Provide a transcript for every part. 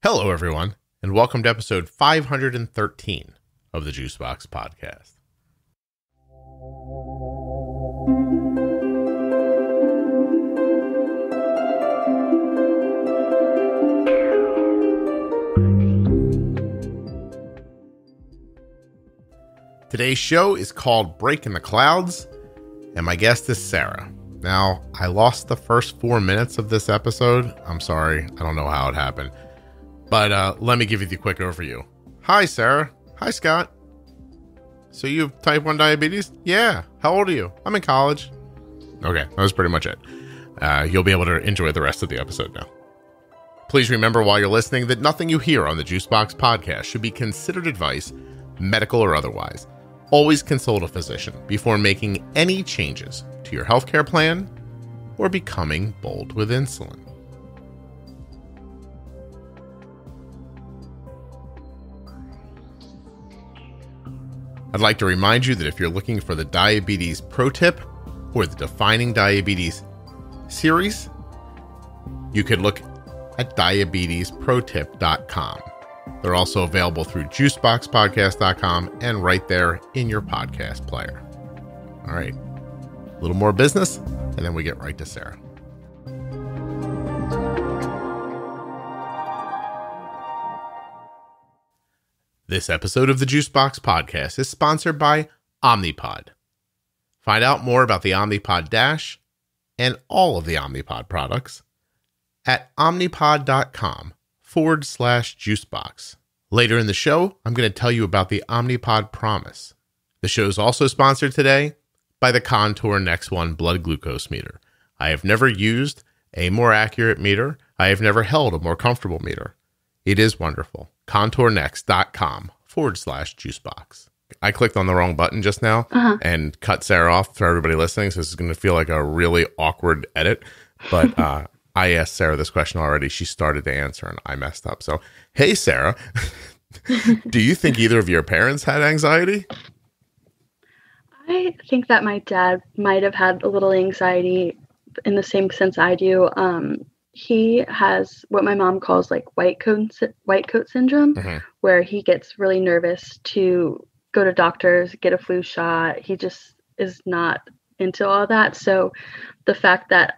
Hello, everyone, and welcome to episode 513 of the Juicebox Podcast. Today's show is called Breaking the Clouds, and my guest is Sarah. Now, I lost the first 4 minutes of this episode. I'm sorry. I don't know how it happened. But let me give you the quick overview. Hi, Sarah. Hi, Scott. So you have type 1 diabetes? Yeah. How old are you? I'm in college. Okay, that was pretty much it. You'll be able to enjoy the rest of the episode now. Please remember while you're listening that nothing you hear on the Juicebox Podcast should be considered advice, medical or otherwise. Always consult a physician before making any changes to your healthcare plan or becoming bold with insulin. I'd like to remind you that if you're looking for the Diabetes Pro Tip or the Defining Diabetes series, you could look at diabetesprotip.com. They're also available through juiceboxpodcast.com and right there in your podcast player. All right, a little more business, and then we get right to Sarah. This episode of the Juicebox Podcast is sponsored by Omnipod. Find out more about the Omnipod Dash and all of the Omnipod products at omnipod.com/juicebox. Later in the show, I'm going to tell you about the Omnipod Promise. The show is also sponsored today by the Contour Next One blood glucose meter. I have never used a more accurate meter. I have never held a more comfortable meter. It is wonderful. contournext.com/juicebox. I clicked on the wrong button just now and cut Sarah off for everybody listening. So this is going to feel like a really awkward edit. But I asked Sarah this question already. She started to answer and I messed up. So, hey, Sarah, do you think either of your parents had anxiety? I think that my dad might have had a little anxiety in the same sense I do. He has what my mom calls like white coat syndrome, where he gets really nervous to go to doctors, get a flu shot. He just is not into all that. So the fact that,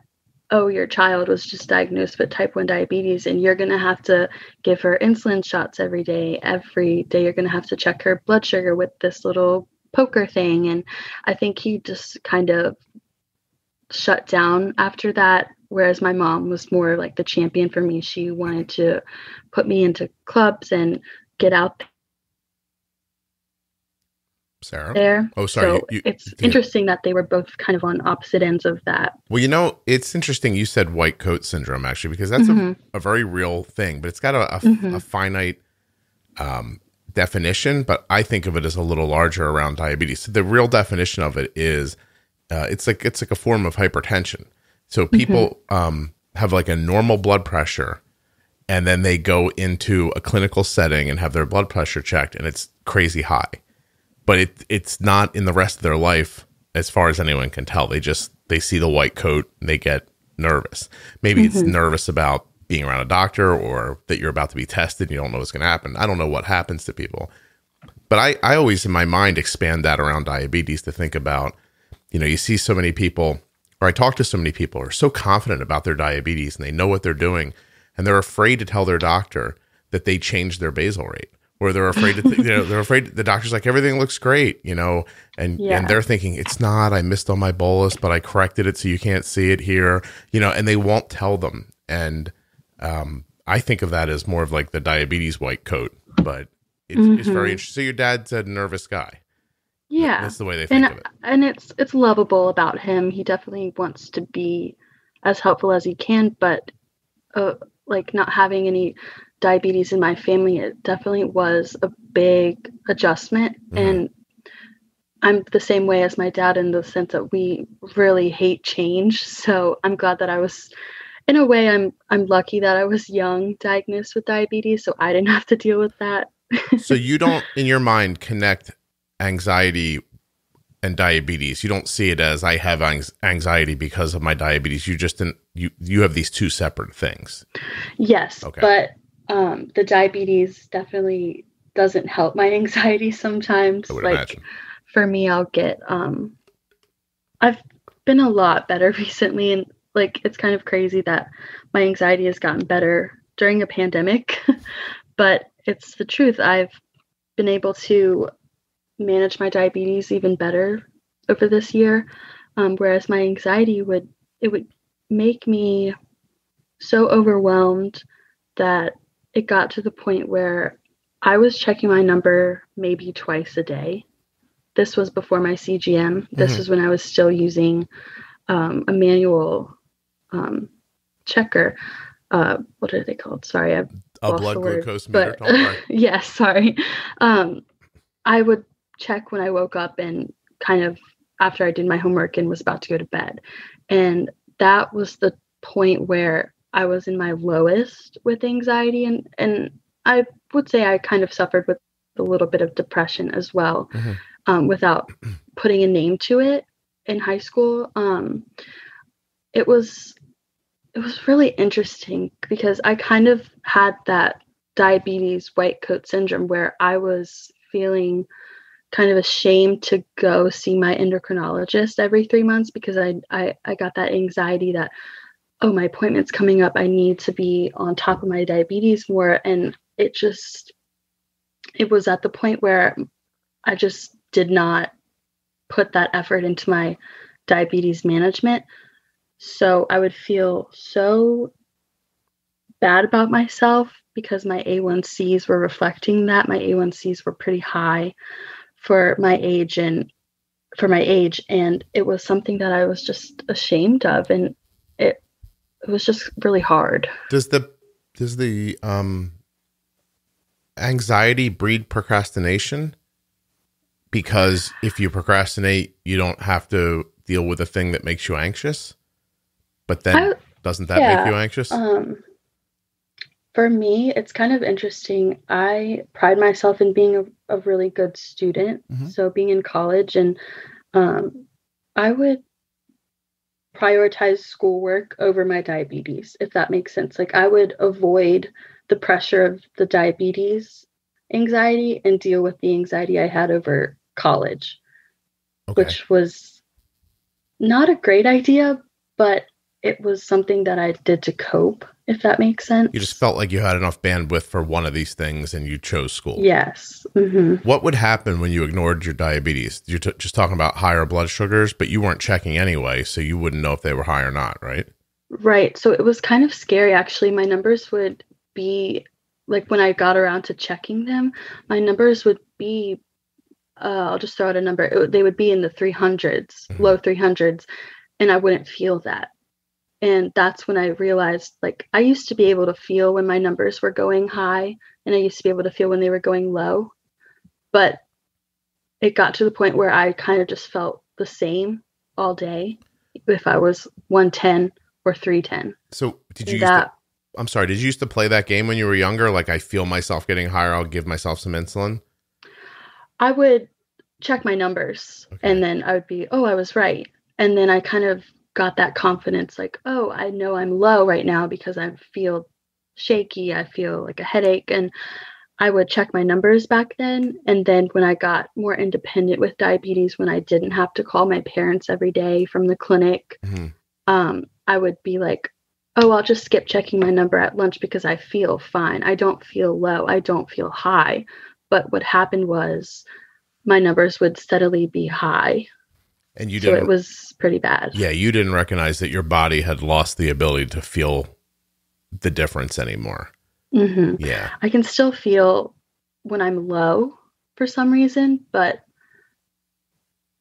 oh, your child was just diagnosed with type 1 diabetes and you're going to have to give her insulin shots every day you're going to have to check her blood sugar with this little poker thing. And I think he just kind of shut down after that. Whereas my mom was more like the champion for me. She wanted to put me into clubs and get out Sarah? there. Oh, sorry. So it's interesting that they were both kind of on opposite ends of that. Well, you know, it's interesting you said white coat syndrome, actually, because that's a very real thing, but it's got a finite definition, but I think of it as a little larger around diabetes. So the real definition of it is it's like a form of hypertension. So people have like a normal blood pressure and then they go into a clinical setting and have their blood pressure checked and it's crazy high. But it's not in the rest of their life as far as anyone can tell. They see the white coat and they get nervous. Maybe it's nervous about being around a doctor or that you're about to be tested and you don't know what's going to happen. I don't know what happens to people. But I always in my mind expand that around diabetes to think about, you know, you see so many people, or I talk to so many people who are so confident about their diabetes and they know what they're doing and they're afraid to tell their doctor that they changed their basal rate, or they're afraid to, they're afraid the doctor's like, everything looks great, you know, and they're thinking it's not, I missed on my bolus, but I corrected it so you can't see it here, you know, and they won't tell them. And I think of that as more of like the diabetes white coat, but it's very interesting. So your dad's a nervous guy. Yeah. That's the way they think of it. And it's lovable about him. He definitely wants to be as helpful as he can, but like not having any diabetes in my family, it definitely was a big adjustment. And I'm the same way as my dad in the sense that we really hate change. So I'm glad that I was, in a way, I'm lucky that I was young diagnosed with diabetes, so I didn't have to deal with that. So you don't, in your mind, connect anxiety and diabetes. You don't see it as I have anxiety because of my diabetes. You just you have these two separate things. Yes, okay. But the diabetes definitely doesn't help my anxiety sometimes. I would Like imagine. for me, I'll get I've been a lot better recently, and like it's kind of crazy that my anxiety has gotten better during a pandemic, but it's the truth. I've been able to manage my diabetes even better over this year, whereas my anxiety would make me so overwhelmed that it got to the point where I was checking my number maybe twice a day. This was before my CGM. This was when I was still using a manual checker. What are they called? Sorry, I've A lost blood the word. glucose meter. But yes, yeah, sorry. I would check when I woke up and kind of after I did my homework and was about to go to bed. And that was the point where I was in my lowest with anxiety. And I would say I kind of suffered with a little bit of depression as well, without putting a name to it in high school. It was really interesting because I kind of had that diabetes white coat syndrome where I was feeling kind of ashamed to go see my endocrinologist every 3 months because I got that anxiety that, oh, my appointment's coming up. I need to be on top of my diabetes more. And it was at the point where I just did not put that effort into my diabetes management. So I would feel so bad about myself because my A1Cs were reflecting that. My A1Cs were pretty high for my age and it was something that I was just ashamed of, and it was just really hard. Does the anxiety breed procrastination? Because if you procrastinate, you don't have to deal with a thing that makes you anxious. But then doesn't that make you anxious? For me, it's kind of interesting. I pride myself in being a really good student. So being in college, and I would prioritize schoolwork over my diabetes, if that makes sense. Like I would avoid the pressure of the diabetes anxiety and deal with the anxiety I had over college, which was not a great idea, but it was something that I did to cope, if that makes sense. You just felt like you had enough bandwidth for one of these things and you chose school. Yes. What would happen when you ignored your diabetes? You're just talking about higher blood sugars, but you weren't checking anyway, so you wouldn't know if they were high or not, right? Right. So it was kind of scary, actually. My numbers would be, like when I got around to checking them, my numbers would be, I'll just throw out a number. They would be in the 300s, low 300s, and I wouldn't feel that. And that's when I realized, like, I used to be able to feel when my numbers were going high, and I used to be able to feel when they were going low. But it got to the point where I kind of just felt the same all day if I was 110 or 310. So did you used to play that game when you were younger? Like, I feel myself getting higher, I'll give myself some insulin? I would check my numbers, and then I would be, oh, I was right. And then I kind of got that confidence, like, oh, I know I'm low right now because I feel shaky. I feel like a headache. And I would check my numbers back then. And then when I got more independent with diabetes, when I didn't have to call my parents every day from the clinic, I would be like, oh, I'll just skip checking my number at lunch because I feel fine. I don't feel low. I don't feel high. But what happened was my numbers would steadily be high. And you didn't, so it was pretty bad. Yeah, you didn't recognize that your body had lost the ability to feel the difference anymore. Yeah. I can still feel when I'm low for some reason, but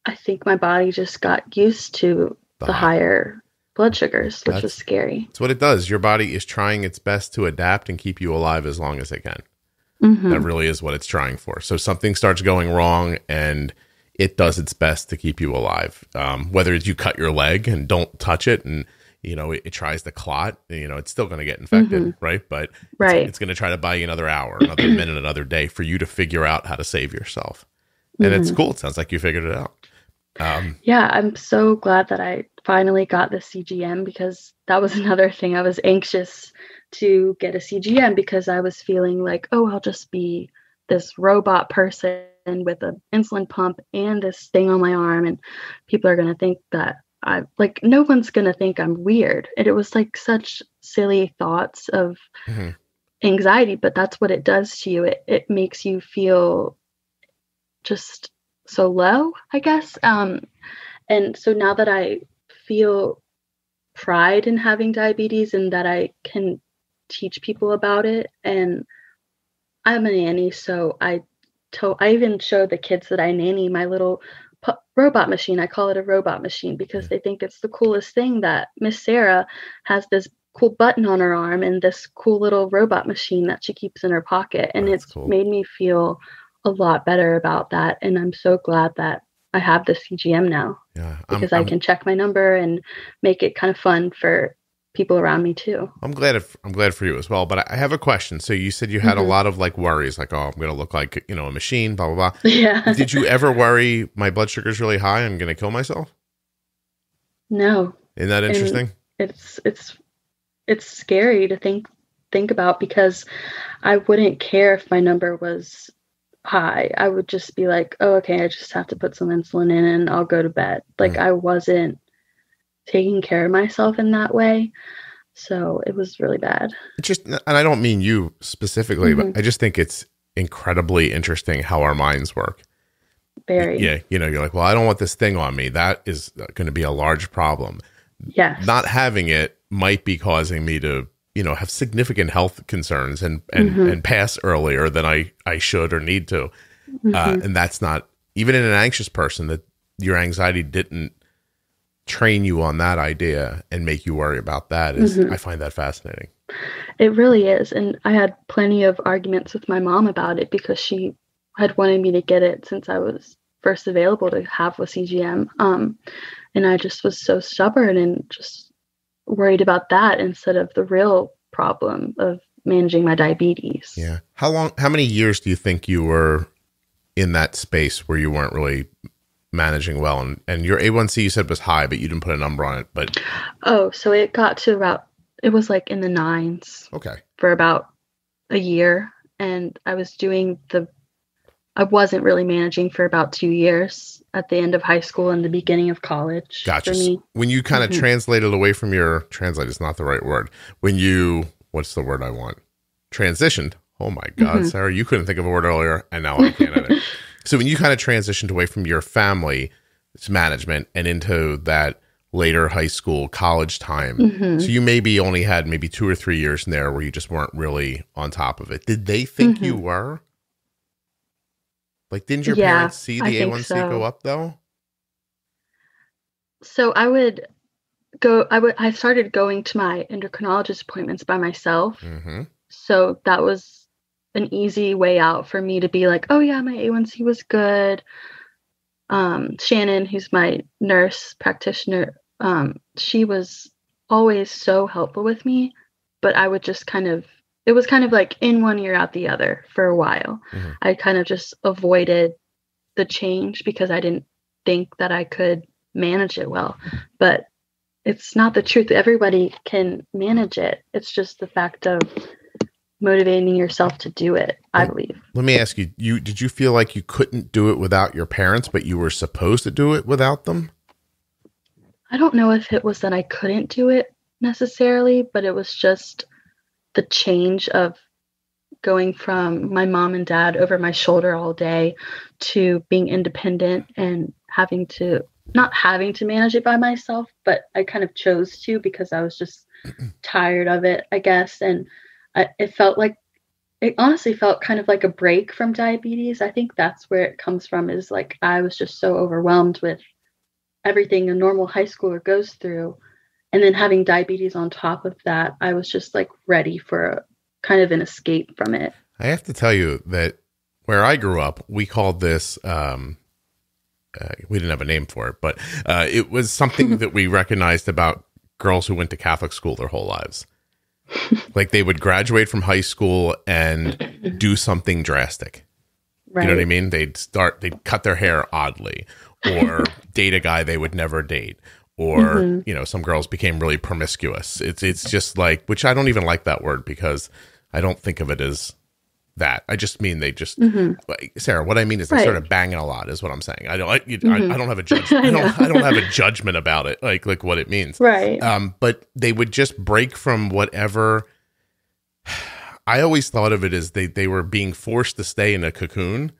I think my body just got used to the higher blood sugars, which was scary. That's what it does. Your body is trying its best to adapt and keep you alive as long as it can. That really is what it's trying for. So something starts going wrong and it does its best to keep you alive. Whether it's you cut your leg and don't touch it and, it tries to clot, it's still going to get infected, right? But it's going to try to buy you another hour, another minute, another day for you to figure out how to save yourself. And it's cool. It sounds like you figured it out. Yeah, I'm so glad that I finally got the CGM because that was another thing. I was anxious to get a CGM because I was feeling like, oh, I'll just be this robot person with an insulin pump and this thing on my arm, and people are going to think that no one's going to think I'm weird. And it was like such silly thoughts of anxiety, but that's what it does to you. It makes you feel just so low, I guess. And so now that I feel pride in having diabetes and that I can teach people about it, and I'm a nanny, so I even show the kids that I nanny my little robot machine. I call it a robot machine because they think it's the coolest thing that Miss Sarah has this cool button on her arm and this cool little robot machine that she keeps in her pocket. And it's cool. Made me feel a lot better about that. And I'm so glad that I have the CGM now because I can check my number and make it kind of fun for people around me too. I'm glad for you as well. But I have a question. So you said you had a lot of like worries, like, oh, I'm going to look like, a machine, blah, blah, blah. Yeah. Did you ever worry my blood sugar's really high, I'm going to kill myself? No. Isn't that interesting? And it's scary to think about because I wouldn't care if my number was high. I would just be like, oh, okay, I just have to put some insulin in and I'll go to bed. Like I wasn't taking care of myself in that way. So it was really bad. And I don't mean you specifically, but I just think it's incredibly interesting how our minds work. Very. Yeah. You're like, well, I don't want this thing on me. That is going to be a large problem. Yes. Not having it might be causing me to, have significant health concerns and pass earlier than I should or need to. And that's not, even in an anxious person, that your anxiety didn't train you on that idea and make you worry about that is, I find that fascinating. It really is. And I had plenty of arguments with my mom about it because she had wanted me to get it since I was first available to have a CGM. And I just was so stubborn and just worried about that instead of the real problem of managing my diabetes. Yeah. How many years do you think you were in that space where you weren't really managing well? And your A1C you said was high, but you didn't put a number on it. But so it got to it was like in the 9s. Okay. For about a year. And I wasn't really managing for about 2 years at the end of high school and the beginning of college. Gotcha. For me. When you kind of translated away from translate is not the right word. When you, what's the word I want? Transitioned. Oh my God, Sarah, you couldn't think of a word earlier and now I can't either. So when you kind of transitioned away from your family's management and into that later high school, college time, so you maybe only had 2 or 3 years in there where you just weren't really on top of it. Did they think you were? Like, didn't your parents see the A1C go up though? So I started going to my endocrinologist appointments by myself. So that was an easy way out for me to be like, oh yeah, my A1C was good. Shannon, who's my nurse practitioner, she was always so helpful with me, but I would just it was kind of like in one ear out the other for a while. I kind of just avoided the change because I didn't think that I could manage it well, but it's not the truth. Everybody can manage it. It's just the fact of motivating yourself to do it, I believe. Let me ask you, did you feel like you couldn't do it without your parents, but you were supposed to do it without them? I don't know if it was that I couldn't do it necessarily, but it was just the change of going from my mom and dad over my shoulder all day to being independent and not having to manage it by myself, but I kind of chose to because I was just tired of it, I guess. And it honestly felt kind of like a break from diabetes. I think that's where it comes from, is like I was just so overwhelmed with everything a normal high schooler goes through. And then having diabetes on top of that, I was just like ready for kind of an escape from it. I have to tell you that where I grew up, we called this, we didn't have a name for it, but it was something that we recognized about girls who went to Catholic school their whole lives. Like they would graduate from high school and do something drastic. Right. You know what I mean? They'd cut their hair oddly or date a guy they would never date or, you know, some girls became really promiscuous. It's just like, which I don't even like that word because I don't think of it as that. I just mean they just, like, Sarah, what I mean is they started banging a lot is what I'm saying. I don't have a judgment. I don't have a judgment about it, like what it means. Right. But they would just break from whatever. I always thought of it as they were being forced to stay in a cocoon.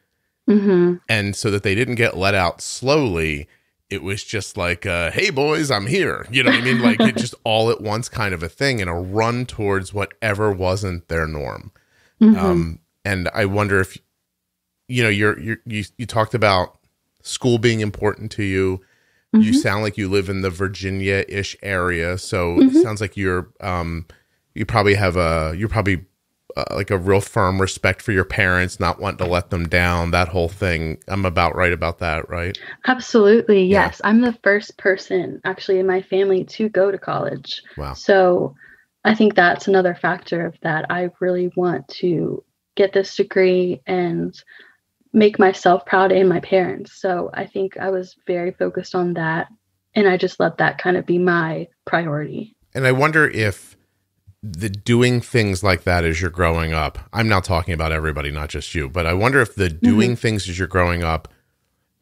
And so that they didn't get let out slowly, it was just like, hey boys, I'm here. You know what I mean? Like it just all at once kind of a thing, and a run towards whatever wasn't their norm. And I wonder if, you know, you talked about school being important to you. You sound like you live in the Virginia-ish area. So it sounds like you probably have like a real firm respect for your parents, not wanting to let them down, that whole thing. I'm about right about that, right? Absolutely. Yes. I'm the first person actually in my family to go to college. Wow. So I think that's another factor of that. I really want to get this degree and make myself proud and my parents. So I think I was very focused on that. And I just let that kind of be my priority. And I wonder if the doing things like that as you're growing up, I'm now talking about everybody, not just you, but I wonder if the doing things as you're growing up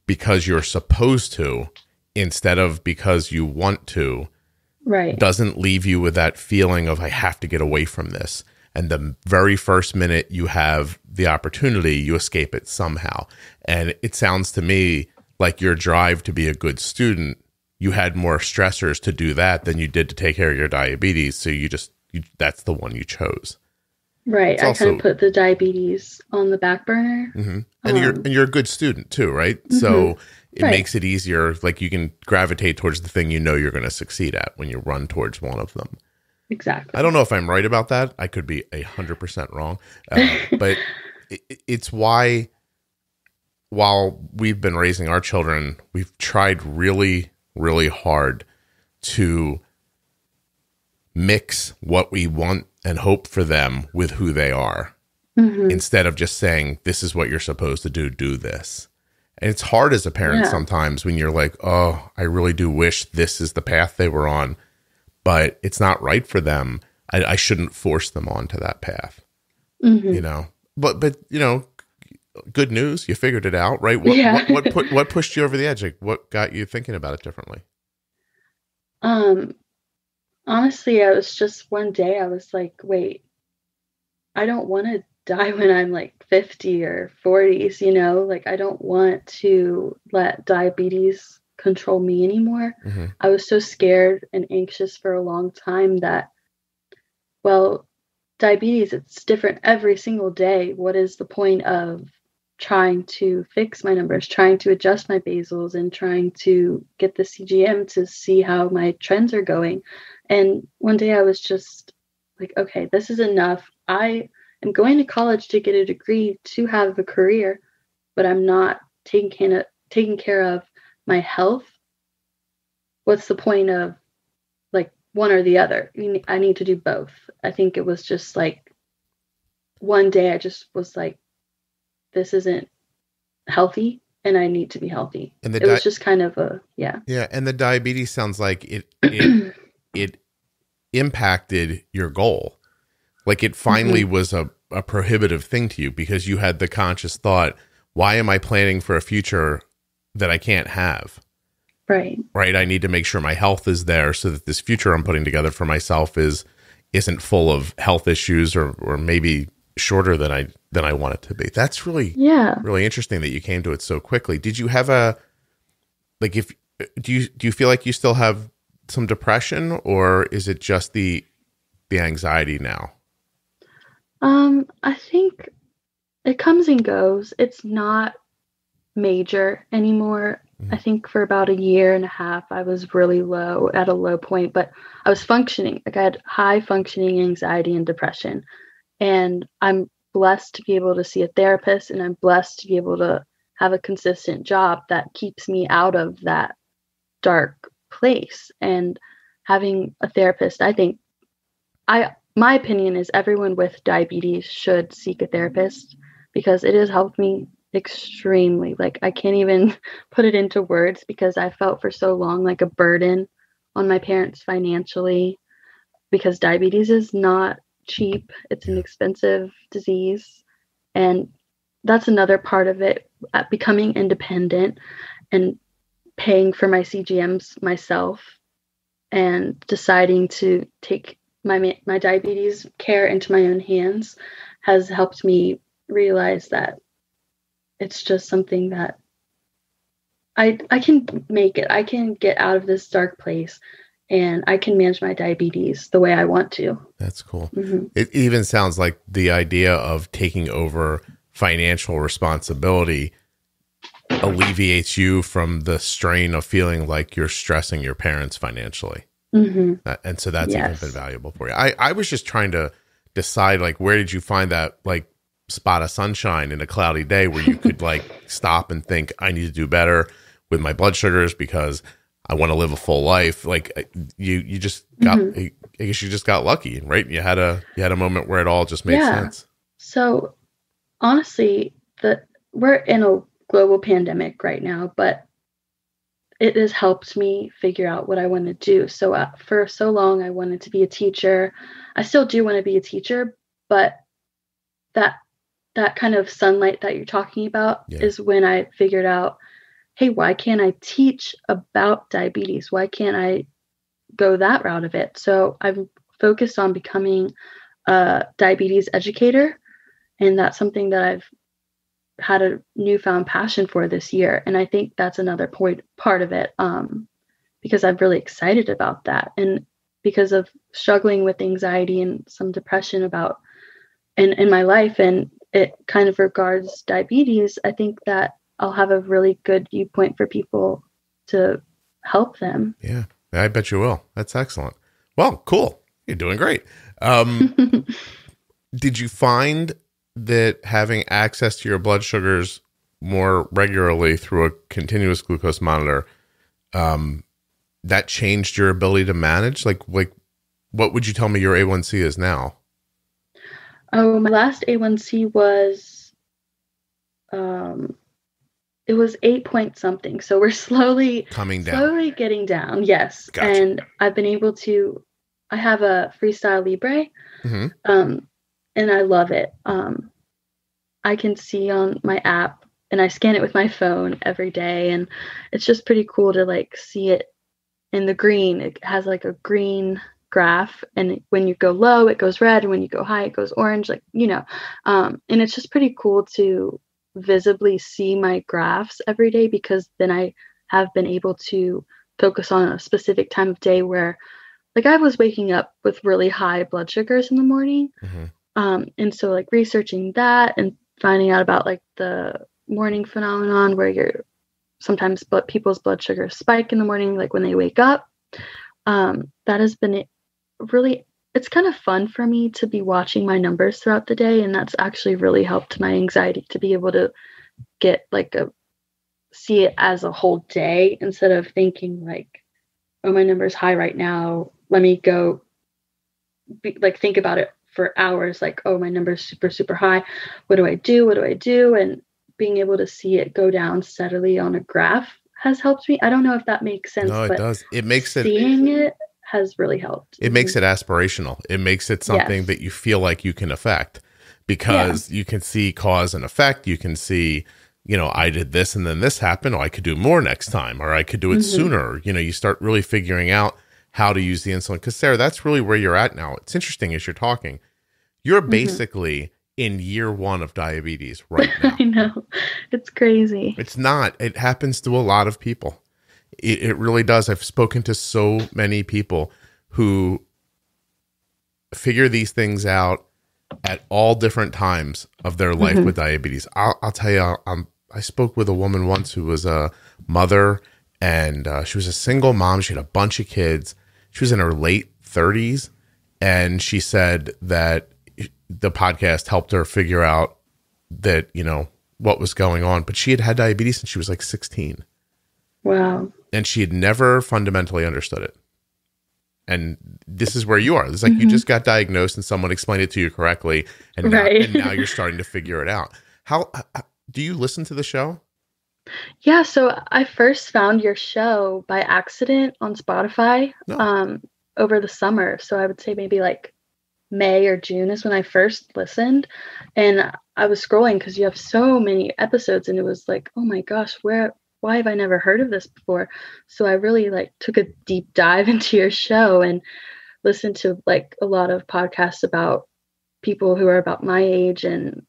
because you're supposed to instead of because you want to, doesn't leave you with that feeling of I have to get away from this. And the very first minute you have the opportunity, you escape it somehow. And it sounds to me like your drive to be a good student, you had more stressors to do that than you did to take care of your diabetes. So that's the one you chose. Right. I kind of put the diabetes on the back burner. And you're a good student too, right? So it makes it easier. Like you can gravitate towards the thing you know you're going to succeed at when you run towards one of them. Exactly. I don't know if I'm right about that. I could be 100% wrong. But it's why while we've been raising our children, we've tried really, really hard to mix what we want and hope for them with who they are instead of just saying, this is what you're supposed to do this. And it's hard as a parent sometimes when you're like, oh, I really do wish this is the path they were on, but it's not right for them. I shouldn't force them onto that path, you know, but, you know, good news. You figured it out, right? What pushed you over the edge? Like what got you thinking about it differently? Honestly, I was just one day I was like, wait, I don't want to die when I'm like 50 or 40s, you know, like I don't want to let diabetes control me anymore. I was so scared and anxious for a long time that, well, diabetes, it's different every single day. What is the point of trying to fix my numbers, trying to adjust my basals and trying to get the CGM to see how my trends are going? And one day I was just like, okay, this is enough. I am going to college to get a degree to have a career, but I'm not taking care of my health. What's the point of like one or the other? I need to do both. I think it was just like one day I just was like, this isn't healthy and I need to be healthy. And it was just kind of Yeah. And the diabetes sounds like it impacted your goal. Like it finally was a prohibitive thing to you because you had the conscious thought, why am I planning for a future that I can't have? Right. I need to make sure my health is there so that this future I'm putting together for myself isn't full of health issues or maybe shorter than I want it to be. That's really interesting that you came to it so quickly. Did you have do you feel like you still have some depression, or is it just the anxiety now? I think it comes and goes. It's not major anymore. I think for about 1.5 years, I was really at a low point, but I was functioning. Like I had high functioning anxiety and depression. And I'm blessed to be able to see a therapist, and I'm blessed to be able to have a consistent job that keeps me out of that dark place. And having a therapist, I think my opinion is everyone with diabetes should seek a therapist because it has helped me extremely. Like I can't even put it into words because I felt for so long like a burden on my parents financially, because diabetes is not cheap. It's an expensive disease. And that's another part of it, becoming independent and paying for my CGMs myself and deciding to take my diabetes care into my own hands has helped me realize that it's just something that I can make it. I can get out of this dark place and I can manage my diabetes the way I want to. That's cool. Mm-hmm. It even sounds like the idea of taking over financial responsibility alleviates you from the strain of feeling like you're stressing your parents financially. Mm-hmm. And so that's even been valuable for you. I was just trying to decide, like, where did you find that, like, spot of sunshine in a cloudy day where you could like stop and think, I need to do better with my blood sugars because I want to live a full life. Like you just got, I guess you just got lucky, right? You had a moment where it all just made sense. So honestly, we're in a global pandemic right now, but it has helped me figure out what I want to do. So for so long, I wanted to be a teacher. I still do want to be a teacher, but that kind of sunlight that you're talking about is when I figured out, hey, why can't I teach about diabetes? Why can't I go that route of it? So I've focused on becoming a diabetes educator. And that's something that I've had a newfound passion for this year. And I think that's another part of it, because I'm really excited about that. And because of struggling with anxiety and some depression in my life, and it kind of regards diabetes, I think that I'll have a really good viewpoint for people to help them. Yeah, I bet you will. That's excellent. Well, cool. You're doing great. Did you find that having access to your blood sugars more regularly through a continuous glucose monitor, that changed your ability to manage? Like what would you tell me your A1C is now? Oh, my last A1C was, it was 8 point something. So we're slowly getting down. Yes. Gotcha. And I've been able to, I have a Freestyle Libre, and I love it. I can see on my app and I scan it with my phone every day. And it's just pretty cool to like see it in the green. It has like a green graph, and when you go low it goes red, and when you go high it goes orange, like, and it's just pretty cool to visibly see my graphs every day, because then I have been able to focus on a specific time of day where, like, I was waking up with really high blood sugars in the morning, and so like researching that and finding out about like the morning phenomenon where sometimes people's blood sugars spike in the morning, like when they wake up. That has been really, it's kind of fun for me to be watching my numbers throughout the day. And that's actually really helped my anxiety to be able to get see it as a whole day, instead of thinking like, oh, my number's high right now, let me go think about it for hours. Like, oh, my number's super, super high. What do I do? And being able to see it go down steadily on a graph has helped me. I don't know if that makes sense. No, it does. It makes seeing it has really helped. It makes it aspirational. It makes it something that you feel like you can affect, because you can see cause and effect. You can see, I did this and then this happened. Oh, I could do more next time, or I could do it sooner. You start really figuring out how to use the insulin. Because Sarah, that's really where you're at now. It's interesting as you're talking. You're basically in year 1 of diabetes right now. I know. It's crazy. It's not. It happens to a lot of people. It really does. I've spoken to so many people who figure these things out at all different times of their life with diabetes. I'll tell you, I spoke with a woman once who was a mother, and she was a single mom. She had a bunch of kids. She was in her late 30s, and she said that the podcast helped her figure out that, what was going on. But she had had diabetes since she was like 16. Wow. And she had never fundamentally understood it. And this is where you are. It's like you just got diagnosed and someone explained it to you correctly. And now you're starting to figure it out. How do you listen to the show? Yeah, so I first found your show by accident on Spotify No. over the summer. So I would say maybe like May or June is when I first listened. And I was scrolling because you have so many episodes, and it was like, oh my gosh, why have I never heard of this before? So I really like took a deep dive into your show and listened to like a lot of podcasts about people who are about my age and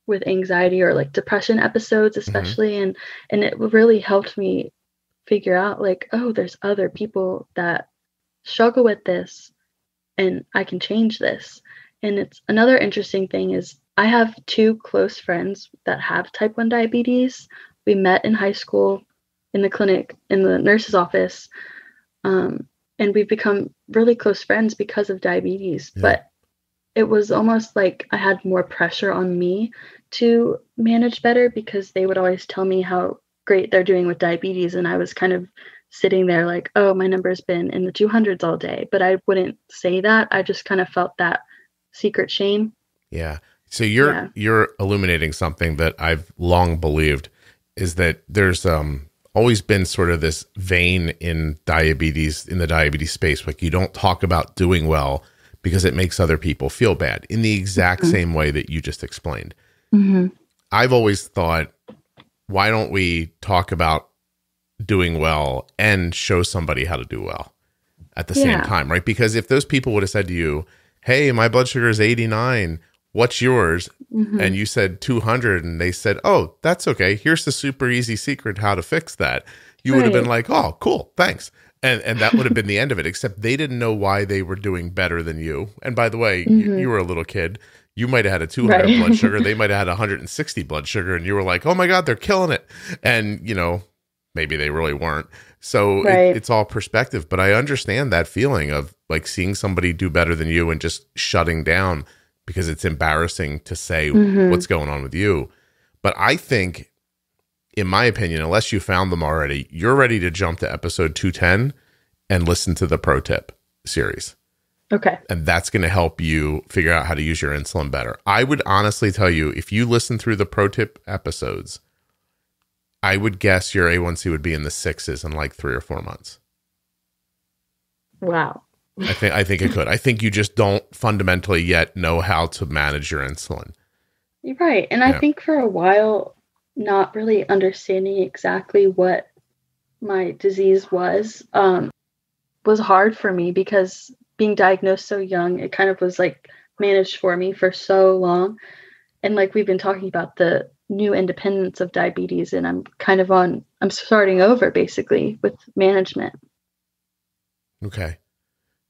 with anxiety or like depression episodes especially, and it really helped me figure out like, oh, there's other people that struggle with this and I can change this. And it's another interesting thing is I have two close friends that have type 1 diabetes. We met in high school in the clinic in the nurse's office, and we've become really close friends because of diabetes. Yeah. But it was almost like I had more pressure on me to manage better because they would always tell me how great they're doing with diabetes. And I was kind of sitting there like, oh, my number's been in the 200s all day. But I wouldn't say that. I just kind of felt that secret shame. Yeah. So you're illuminating something that I've long believed is that there's always been sort of this vein in diabetes, in the diabetes space. Like you don't talk about doing well because it makes other people feel bad in the exact same way that you just explained. I've always thought, why don't we talk about doing well and show somebody how to do well at the same time, right? Because if those people would have said to you, hey, my blood sugar is 89, what's yours? And you said 200, and they said, oh, that's okay. Here's the super easy secret how to fix that. You would have been like, oh, cool, thanks. And that would have been the end of it, except they didn't know why they were doing better than you. And by the way, you were a little kid. You might have had a 200 blood sugar. They might have had 160 blood sugar. And you were like, oh my God, they're killing it. And, you know, maybe they really weren't. So it's all perspective. But I understand that feeling of like seeing somebody do better than you and just shutting down because it's embarrassing to say what's going on with you. But I think, in my opinion, unless you found them already, you're ready to jump to episode 210 and listen to the pro tip series. Okay. And that's going to help you figure out how to use your insulin better. I would honestly tell you, if you listen through the pro tip episodes, I would guess your A1C would be in the 6s in like 3 or 4 months. Wow. I think it could. I think you just don't fundamentally yet know how to manage your insulin. You're right. And I think for a while, not really understanding exactly what my disease was hard for me because being diagnosed so young, it kind of was like managed for me for so long. And like we've been talking about the new independence of diabetes, and I'm starting over basically with management. Okay.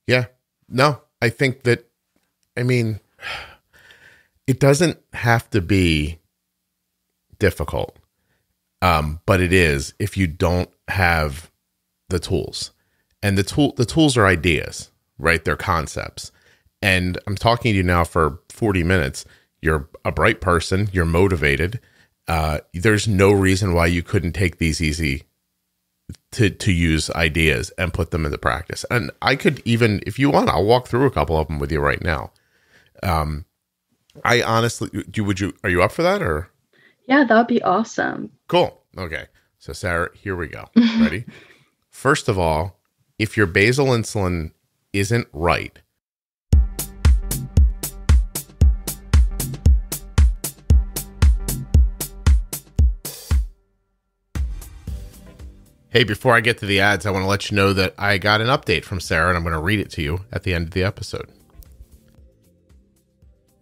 Yeah. No, I think that, I mean, it doesn't have to be difficult, but it is if you don't have the tools. And the tools are ideas, right? They're concepts. And I'm talking to you now for 40 minutes. You're a bright person. You're motivated. There's no reason why you couldn't take these easy to use ideas and put them into practice. And I could even, if you want, I'll walk through a couple of them with you right now. I honestly, are you up for that or? Yeah, that would be awesome. Cool. Okay. So Sarah, here we go. Ready? First of all, if your basal insulin isn't right, hey, before I get to the ads, I want to let you know that I got an update from Sarah, and I'm going to read it to you at the end of the episode.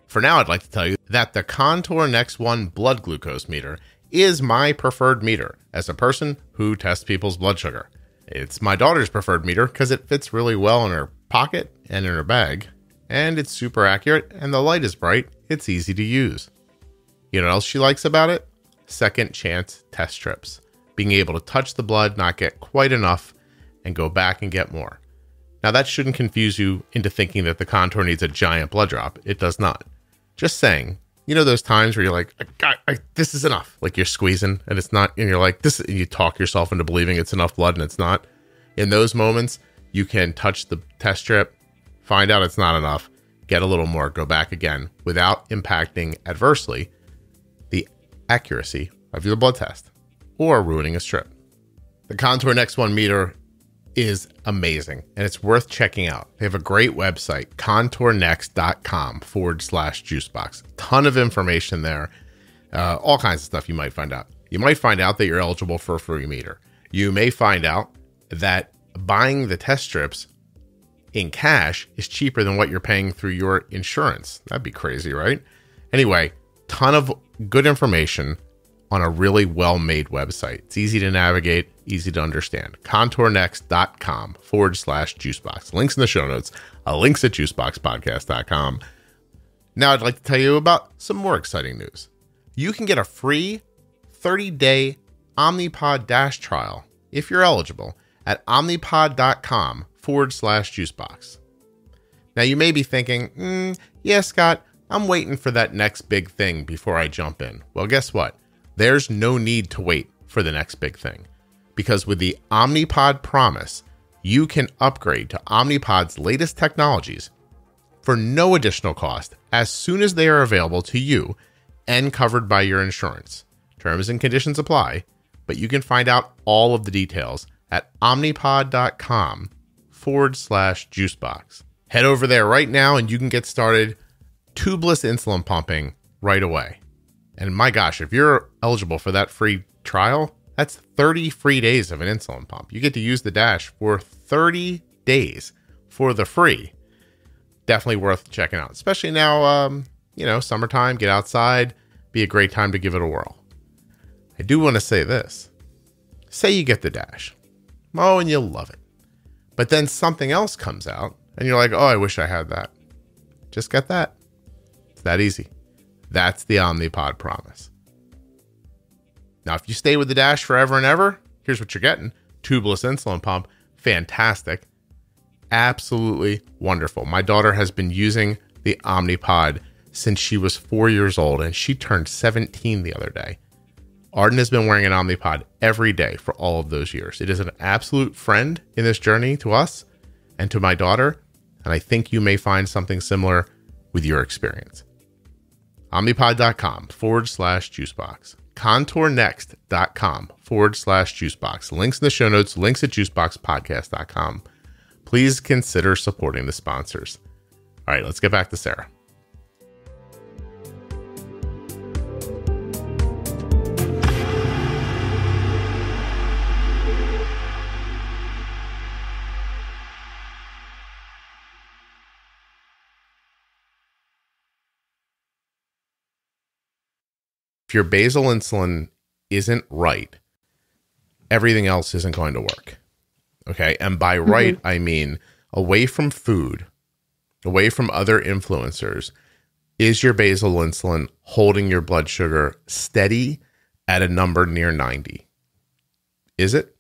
For now, I'd like to tell you that the Contour Next 1 blood glucose meter is my preferred meter as a person who tests people's blood sugar. It's my daughter's preferred meter because it fits really well in her pocket and in her bag, and it's super accurate, and the light is bright. It's easy to use. You know what else she likes about it? Second chance test strips. Being able to touch the blood, not get quite enough, and go back and get more. Now that shouldn't confuse you into thinking that the Contour needs a giant blood drop. It does not. Just saying, you know those times where you're like, this is enough. Like you're squeezing and it's not, and you're like, this, and you talk yourself into believing it's enough blood and it's not. In those moments, you can touch the test strip, find out it's not enough, get a little more, go back again without impacting adversely the accuracy of your blood test. or ruining a strip. The Contour Next One meter is amazing and it's worth checking out. They have a great website, contournext.com/juicebox. Ton of information there. All kinds of stuff you might find out. You might find out that you're eligible for a free meter. You may find out that buying the test strips in cash is cheaper than what you're paying through your insurance. That'd be crazy, right? Anyway, ton of good information on a really well-made website. It's easy to navigate, easy to understand. contournext.com/juicebox. Links in the show notes. Links at juiceboxpodcast.com. Now I'd like to tell you about some more exciting news. You can get a free 30-day Omnipod Dash trial if you're eligible at omnipod.com/juicebox. Now you may be thinking, yeah, Scott, I'm waiting for that next big thing before I jump in. Well, guess what? There's no need to wait for the next big thing, because with the Omnipod Promise, you can upgrade to Omnipod's latest technologies for no additional cost as soon as they are available to you and covered by your insurance. Terms and conditions apply, but you can find out all of the details at omnipod.com/juicebox. Head over there right now and you can get started tubeless insulin pumping right away. And my gosh, if you're eligible for that free trial, that's 30 free days of an insulin pump. You get to use the Dash for 30 days for the free. Definitely worth checking out, especially now, summertime, get outside, be a great time to give it a whirl. I do want to say this. Say you get the Dash. Oh, and you'll love it. But then something else comes out and you're like, oh, I wish I had that. Just get that. It's that easy. That's the Omnipod Promise. Now, if you stay with the Dash forever and ever, here's what you're getting. Tubeless insulin pump. Fantastic. Absolutely wonderful. My daughter has been using the Omnipod since she was 4 years old, and she turned 17 the other day. Arden has been wearing an Omnipod every day for all of those years. It is an absolute friend in this journey to us and to my daughter, and I think you may find something similar with your experience. Omnipod.com/juicebox. contournext.com/juicebox. Links in the show notes, links at juiceboxpodcast.com. Please consider supporting the sponsors. All right, let's get back to Sarah. If your basal insulin isn't right, everything else isn't going to work. Okay. And by right, I mean away from food, away from other influencers. Is your basal insulin holding your blood sugar steady at a number near 90? Is it?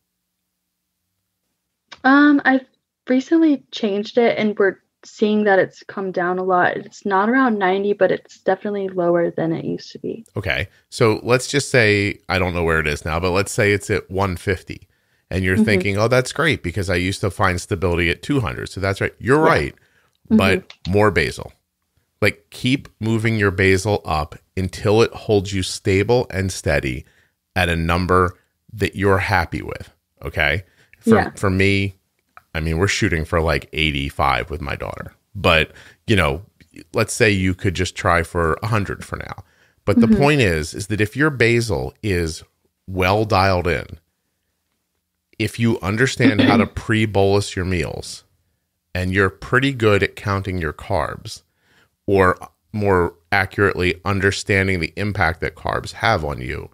I've recently changed it and we're seeing that it's come down a lot. It's not around 90, but it's definitely lower than it used to be. Okay. So let's just say, I don't know where it is now, but let's say it's at 150 and you're thinking, oh, that's great because I used to find stability at 200. So that's right. You're right. But more basal. Like keep moving your basal up until it holds you stable and steady at a number that you're happy with. Okay. For me, I mean, we're shooting for like 85 with my daughter, but let's say you could just try for 100 for now. But the point is that if your basal is well dialed in, if you understand how to pre-bolus your meals and you're pretty good at counting your carbs, or more accurately understanding the impact that carbs have on you,